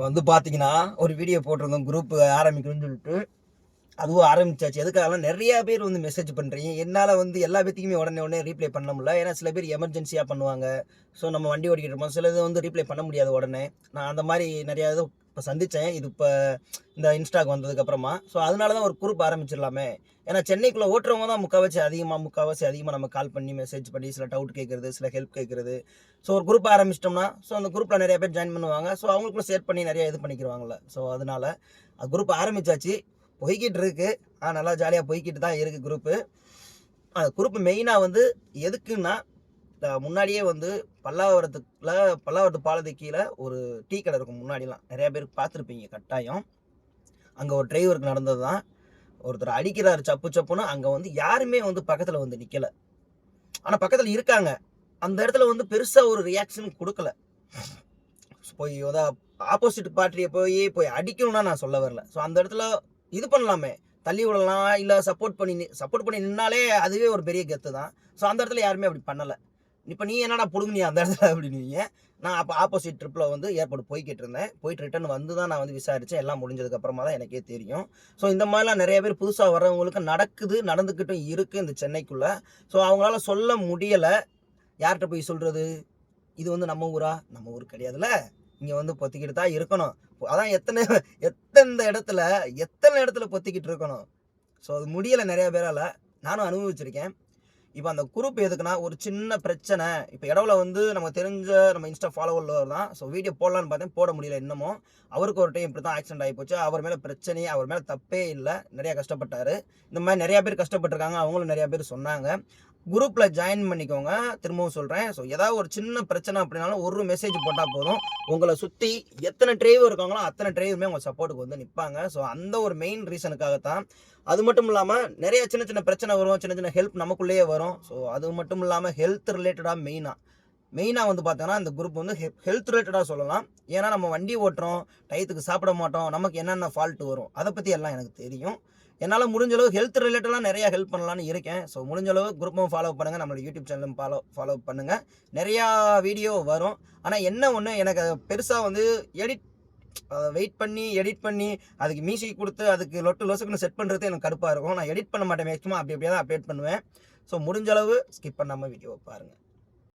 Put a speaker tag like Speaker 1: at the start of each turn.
Speaker 1: வந்து பார்த்தீங்கன்னா, ஒரு வீடியோ போட்டிருந்தோம் குரூப் ஆரம்பிக்கணும்னு சொல்லிட்டு. அதுவும் ஆரம்பிச்சாச்சு. எதுக்காகலாம் நெறைய பேர் வந்து மெசேஜ் பண்றீங்க. என்னால வந்து எல்லா பேத்துக்குமே உடனே ரீப்ளை பண்ண முடியல. ஏன்னா சில பேர் எமர்ஜென்சியா பண்ணுவாங்க. ஸோ நம்ம வண்டி ஓட்டிக்கிட்டு இருப்போம். சில இது வந்து ரீப்ளை பண்ண முடியாது உடனே. நான் அந்த மாரி நெறைய இது இப்ப சந்திச்சேன். இது இப்ப இந்த இன்ஸ்டாக்கு வந்ததுக்கு அப்புறமா. ஸோ அதனால தான் ஒரு குரூப் ஆரம்பிச்சிடலாமே. ஏன்னா சென்னைக்குள்ள ஓட்டுறவங்க தான் முக்காவாசி அதிகமா நம்ம கால் பண்ணி, மெசேஜ் பண்ணி சில டவுட் கேட்கறது, சில ஹெல்ப் கேட்கறது. ஸோ ஒரு குரூப் ஆரம்பிச்சிட்டோம்னா, ஸோ அந்த குரூப்ல நெறைய பேர் ஜாயின் பண்ணுவாங்க. ஸோ அவங்களுக்குள்ள ஷேர் பண்ணி நெறைய இது பண்ணிக்கிருவாங்கல்ல. ஸோ அதனால குரூப் ஆரம்பிச்சாச்சு. போய்க்கிட்டு இருக்கு. நல்லா ஜாலியா போய்க்கிட்டு தான் இருக்கு குரூப்பு. குரூப் மெயினா வந்து எதுக்குன்னா, முன்னாடியே வந்து பல்லாவரத்து பாலத்துக்கு கீழ ஒரு டீ கடை இருக்கும் முன்னாடிலாம். நெறைய பேர் பார்த்துருப்பீங்க கட்டாயம். அங்க ஒரு டிரைவருக்கு நடந்தது தான். ஒருத்தர் அடிக்கிறாரு சப்பு சப்புன்னு. அங்க வந்து யாருமே வந்து பக்கத்துல வந்து நிக்கல. ஆனா பக்கத்துல இருக்காங்க. அந்த இடத்துல வந்து பெருசா ஒரு ரியாக்ஷன் குடுக்கல. போய் ஆப்போசிட் பார்ட்டிய போய் அடிக்கணும்னா நான் சொல்ல வரல. ஸோ அந்த இடத்துல இது பண்ணலாமே. தள்ளி விடலாம். இல்ல சப்போர்ட் பண்ணி நின்னாலே அதுவே ஒரு பெரிய கெத்து தான். ஸோ அந்த இடத்துல யாருமே அப்படி பண்ணல. இப்ப நீ என்னடா புடுங்குனியா அந்த இடத்துல அப்படின்னீங்க. நான் அப்ப ஆப்போசிட் ட்ரிப்ல வந்து ஏர்போர்ட் போய்க்கிட்டு இருந்தேன். போயிட்டு ரிட்டர்ன் வந்து தான் நான் வந்து விசாரிச்சேன். எல்லாம் முடிஞ்சதுக்கு அப்புறமா தான் எனக்கே தெரியும். ஸோ இந்த மாரிலாம் நெறைய பேர் புதுசா வர்றவங்களுக்கு நடந்துகிட்டும் இருக்கு இந்த சென்னைக்குள்ள. ஸோ அவங்களால சொல்ல முடியல. யார்ட்ட போய் சொல்றது? இது வந்து நம்ம ஊரா? நம்ம ஊர் கிடையாதுல்ல. இங்க வந்து பொத்திக்கிட்டு தான் இருக்கணும். அதான் எத்தன இடத்துல பொத்திக்கிட்டு இருக்கணும். ஸோ அது முடியல நெறைய பேரால. நானும் அனுபவிச்சிருக்கேன். இப்ப அந்த குரூப் எதுக்குன்னா, ஒரு சின்ன பிரச்சனை. இப்ப இடவுல வந்து நமக்கு தெரிஞ்ச நம்ம இன்ஸ்டா ஃபாலோவர்ல தான். ஸோ வீடியோ போடலான்னு பார்த்தேன். போட முடியல இன்னமும். அவருக்கு ஒரு டைம் இப்படி தான் ஆக்சிடென்ட் ஆயிப்போச்சு. அவர் மேல பிரச்சனையே அவர் மேல தப்பே இல்ல. நெறைய கஷ்டப்பட்டாரு. இந்த மாரி நெறைய பேர் கஷ்டப்பட்டுருக்காங்க. அவங்களும் நெறைய பேர் சொன்னாங்க. குரூப்ல ஜாயின் பண்ணிக்கோங்க. திரும்பவும் சொல்றேன். ஸோ ஏதாவது ஒரு சின்ன பிரச்சனை அப்படின்னாலும் ஒரு மெசேஜ் போட்டா போதும். உங்கள சுத்தி எத்தன டிரைவர் இருக்காங்களோ, அத்தன டிரைவருமே உங்க சப்போர்ட்டுக்கு வந்து நிப்பாங்க. ஸோ அந்த ஒரு மெயின் ரீசனுக்காக தான். அது மட்டும் இல்லாம நெறைய சின்ன சின்ன பிரச்சனை வரும். சின்ன சின்ன ஹெல்ப் நமக்குள்ளேயே வரும். ஸோ அது மட்டும் இல்லாம ஹெல்த் ரிலேட்டடா மெயினா வந்து பார்த்தீங்கன்னா, இந்த குரூப் வந்து ஹெல்த் ரிலேட்டடா சொல்லலாம். ஏன்னா நம்ம வண்டி ஓட்டுறோம், டயத்துக்கு சாப்பிட மாட்டோம். நமக்கு என்னென்ன ஃபால்ட் வரும். அத பத்தி எல்லாம் எனக்கு தெரியும். என்னால முடிஞ்ச அளவு ஹெல்த் ரிலேட்டடா நெறைய ஹெல்ப் பண்ணலான்னு இருக்கேன். ஸோ முடிஞ்ச அளவு குரூப்பும் ஃபாலோ பண்ணுங்க. நம்மளோட யூடியூப் சேனலும் ஃபாலோ பண்ணுங்க. நெறையா வீடியோ வரும். ஆனா என்ன ஒண்ணு எனக்கு பெருசா வந்து எடிட் பண்ணி அதுக்கு மியூசிக் குடுத்து அதுக்கு லொசுக்குன்னு செட் பண்றது எனக்கு கடுப்பா இருக்கும். நான் எடிட் பண்ண மாட்டேன் மேக்ஸிமம். அப்படியே தான் அப்டேட் பண்ணுவேன். ஸோ முடிஞ்ச அளவு ஸ்கிப் பண்ணாம வீடியோவ பாருங்க.